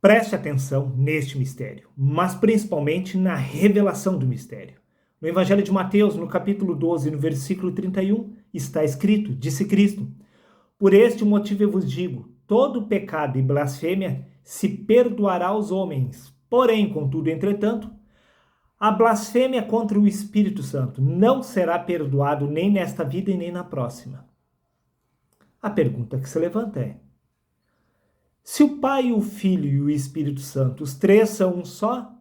Preste atenção neste mistério, mas principalmente na revelação do mistério. No Evangelho de Mateus, no capítulo 12, no versículo 31, está escrito, disse Cristo: por este motivo eu vos digo, todo pecado e blasfêmia se perdoará aos homens. Porém, contudo, entretanto, a blasfêmia contra o Espírito Santo não será perdoado nem nesta vida e nem na próxima. A pergunta que se levanta é: se o Pai, o Filho e o Espírito Santo, os três são um só,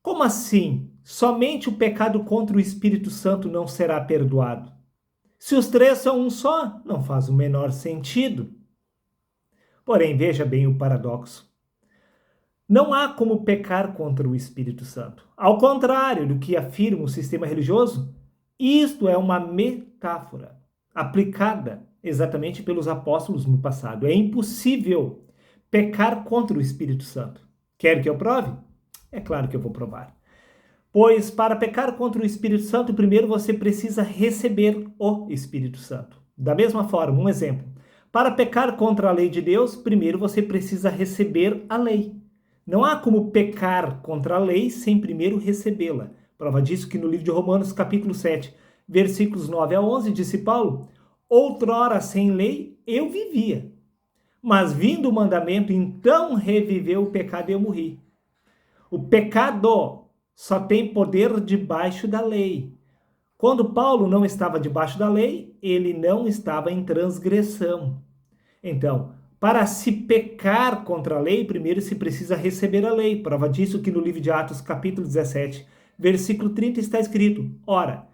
como assim somente o pecado contra o Espírito Santo não será perdoado? Se os três são um só, não faz o menor sentido. Porém, veja bem o paradoxo. Não há como pecar contra o Espírito Santo. Ao contrário do que afirma o sistema religioso, isto é uma metáfora aplicada exatamente pelos apóstolos no passado. É impossível pecar contra o Espírito Santo. Quer que eu prove? É claro que eu vou provar. Pois para pecar contra o Espírito Santo, primeiro você precisa receber o Espírito Santo. Da mesma forma, um exemplo. Para pecar contra a lei de Deus, primeiro você precisa receber a lei. Não há como pecar contra a lei sem primeiro recebê-la. Prova disso que no livro de Romanos, capítulo 7, versículos 9 a 11, disse Paulo: outrora sem lei eu vivia, mas vindo o mandamento, então reviveu o pecado e eu morri. O pecado só tem poder debaixo da lei. Quando Paulo não estava debaixo da lei, ele não estava em transgressão. Então, para se pecar contra a lei, primeiro se precisa receber a lei. Prova disso que no livro de Atos, capítulo 17, versículo 30, está escrito: ora,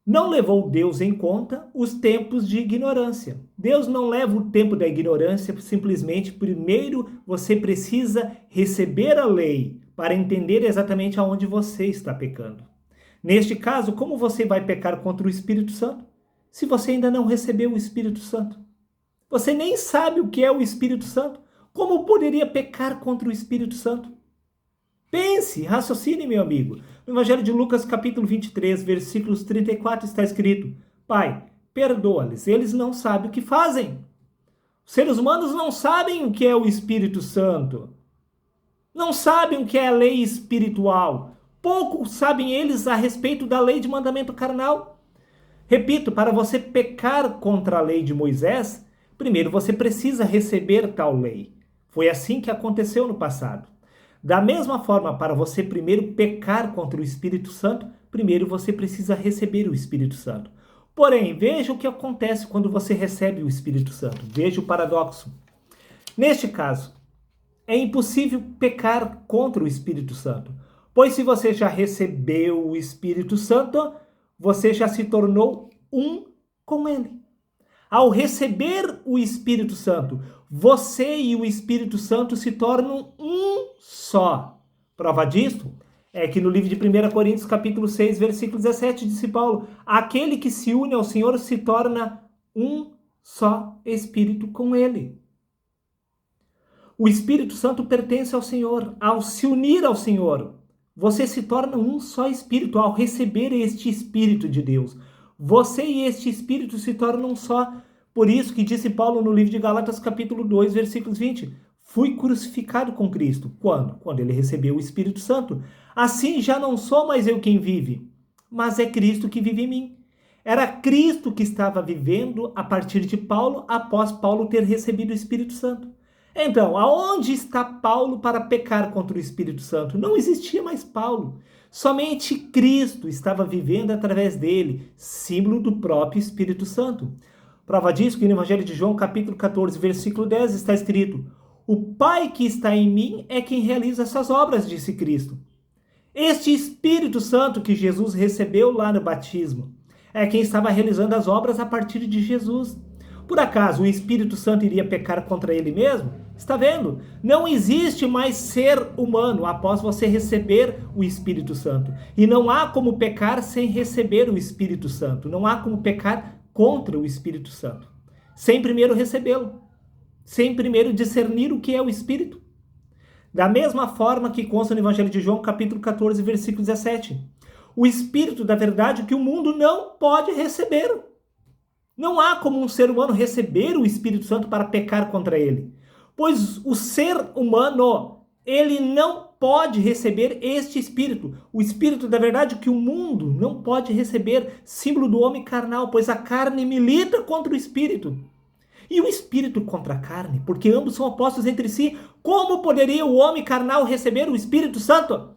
não levou Deus em conta os tempos de ignorância. Deus não leva o tempo da ignorância, simplesmente primeiro você precisa receber a lei para entender exatamente aonde você está pecando. Neste caso, como você vai pecar contra o Espírito Santo se você ainda não recebeu o Espírito Santo? Você nem sabe o que é o Espírito Santo. Como poderia pecar contra o Espírito Santo? Pense, raciocine, meu amigo. No Evangelho de Lucas, capítulo 23, versículos 34, está escrito: Pai, perdoa-lhes, eles não sabem o que fazem. Os seres humanos não sabem o que é o Espírito Santo. Não sabem o que é a lei espiritual. Pouco sabem eles a respeito da lei de mandamento carnal. Repito, para você pecar contra a lei de Moisés, primeiro você precisa receber tal lei. Foi assim que aconteceu no passado. Da mesma forma, para você primeiro pecar contra o Espírito Santo, primeiro você precisa receber o Espírito Santo. Porém, veja o que acontece quando você recebe o Espírito Santo. Veja o paradoxo. Neste caso, é impossível pecar contra o Espírito Santo, pois se você já recebeu o Espírito Santo, você já se tornou um com ele. Ao receber o Espírito Santo, você e o Espírito Santo se tornam um só. Prova disso é que no livro de 1 Coríntios, capítulo 6, versículo 17, disse Paulo: aquele que se une ao Senhor se torna um só Espírito com ele. O Espírito Santo pertence ao Senhor. Ao se unir ao Senhor, você se torna um só Espírito. Ao receber este Espírito de Deus, você e este Espírito se tornam um só. Por isso que disse Paulo no livro de Gálatas, capítulo 2, versículos 20: fui crucificado com Cristo. Quando? Quando ele recebeu o Espírito Santo. Assim já não sou mais eu quem vive, mas é Cristo que vive em mim. Era Cristo que estava vivendo a partir de Paulo, após Paulo ter recebido o Espírito Santo. Então, aonde está Paulo para pecar contra o Espírito Santo? Não existia mais Paulo. Somente Cristo estava vivendo através dele, símbolo do próprio Espírito Santo. Prova disso que no Evangelho de João, capítulo 14, versículo 10, está escrito: o Pai que está em mim é quem realiza essas obras, disse Cristo. Este Espírito Santo que Jesus recebeu lá no batismo é quem estava realizando as obras a partir de Jesus. Por acaso o Espírito Santo iria pecar contra ele mesmo? Está vendo? Não existe mais ser humano após você receber o Espírito Santo. E não há como pecar sem receber o Espírito Santo. Não há como pecar contra o Espírito Santo sem primeiro recebê-lo, sem primeiro discernir o que é o Espírito. Da mesma forma que consta no Evangelho de João, capítulo 14, versículo 17. O Espírito da verdade que o mundo não pode receber. Não há como um ser humano receber o Espírito Santo para pecar contra ele. pois o ser humano, ele não pode receber este espírito, o espírito da verdade que o mundo não pode receber, símbolo do homem carnal, pois a carne milita contra o espírito. E o espírito contra a carne, porque ambos são opostos entre si, como poderia o homem carnal receber o Espírito Santo?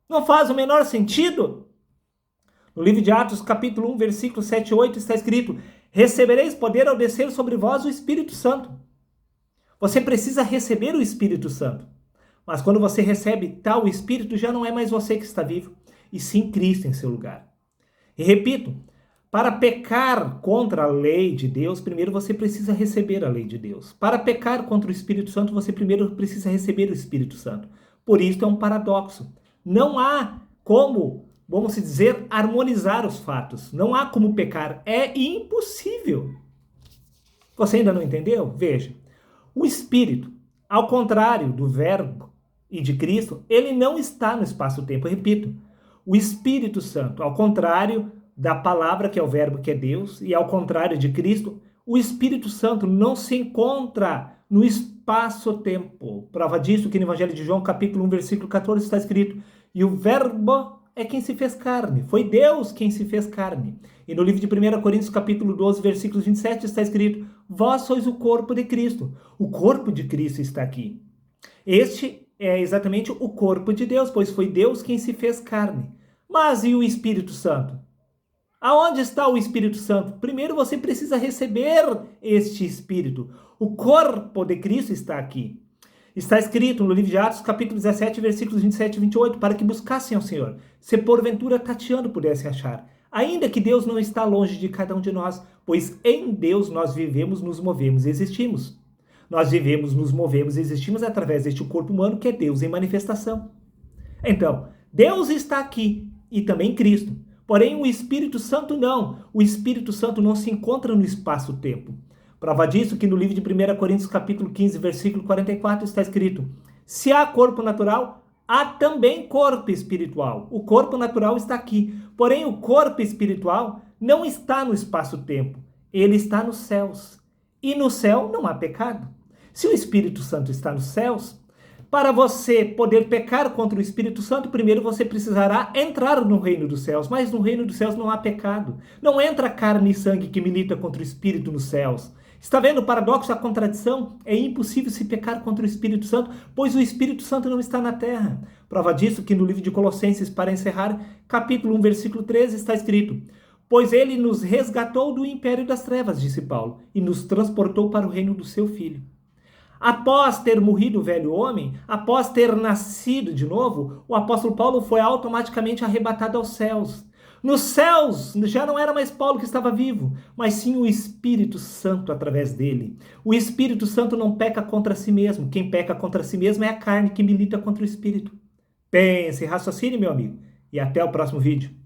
Não faz o menor sentido. No livro de Atos, capítulo 1, versículo 7 e 8, está escrito: recebereis poder ao descer sobre vós o Espírito Santo. Você precisa receber o Espírito Santo. Mas quando você recebe tal Espírito, já não é mais você que está vivo, e sim Cristo em seu lugar. E repito, para pecar contra a lei de Deus, primeiro você precisa receber a lei de Deus. Para pecar contra o Espírito Santo, você primeiro precisa receber o Espírito Santo. Por isso é um paradoxo. Não há como, vamos dizer, harmonizar os fatos. Não há como pecar. É impossível. Você ainda não entendeu? Veja. O Espírito, ao contrário do Verbo e de Cristo, ele não está no espaço-tempo. Eu repito, o Espírito Santo, ao contrário da palavra que é o Verbo, que é Deus, e ao contrário de Cristo, o Espírito Santo não se encontra no espaço-tempo. Prova disso que no Evangelho de João, capítulo 1, versículo 14, está escrito: e o Verbo é quem se fez carne, foi Deus quem se fez carne. E no livro de 1 Coríntios, capítulo 12, versículos 27, está escrito: vós sois o corpo de Cristo. O corpo de Cristo está aqui. Este é exatamente o corpo de Deus, pois foi Deus quem se fez carne. Mas e o Espírito Santo? Aonde está o Espírito Santo? Primeiro você precisa receber este Espírito. O corpo de Cristo está aqui. Está escrito no livro de Atos, capítulo 17, versículos 27 e 28, para que buscassem ao Senhor, se porventura tateando pudessem achar. Ainda que Deus não está longe de cada um de nós, pois em Deus nós vivemos, nos movemos e existimos. Nós vivemos, nos movemos e existimos através deste corpo humano que é Deus em manifestação. Então, Deus está aqui e também Cristo. Porém, o Espírito Santo não. O Espírito Santo não se encontra no espaço-tempo. Prova disso que no livro de 1 Coríntios, capítulo 15, versículo 44, está escrito: se há corpo natural, há também corpo espiritual. O corpo natural está aqui. Porém, o corpo espiritual não está no espaço-tempo. Ele está nos céus. E no céu não há pecado. Se o Espírito Santo está nos céus, para você poder pecar contra o Espírito Santo, primeiro você precisará entrar no reino dos céus. Mas no reino dos céus não há pecado. Não entra carne e sangue que milita contra o Espírito nos céus. Está vendo o paradoxo, a contradição? É impossível se pecar contra o Espírito Santo, pois o Espírito Santo não está na terra. Prova disso que no livro de Colossenses, para encerrar, capítulo 1, versículo 13, está escrito: pois ele nos resgatou do império das trevas, disse Paulo, e nos transportou para o reino do seu Filho. Após ter morrido o velho homem, após ter nascido de novo, o apóstolo Paulo foi automaticamente arrebatado aos céus. Nos céus já não era mais Paulo que estava vivo, mas sim o Espírito Santo através dele. O Espírito Santo não peca contra si mesmo. Quem peca contra si mesmo é a carne que milita contra o Espírito. Pense, raciocine, meu amigo, e até o próximo vídeo.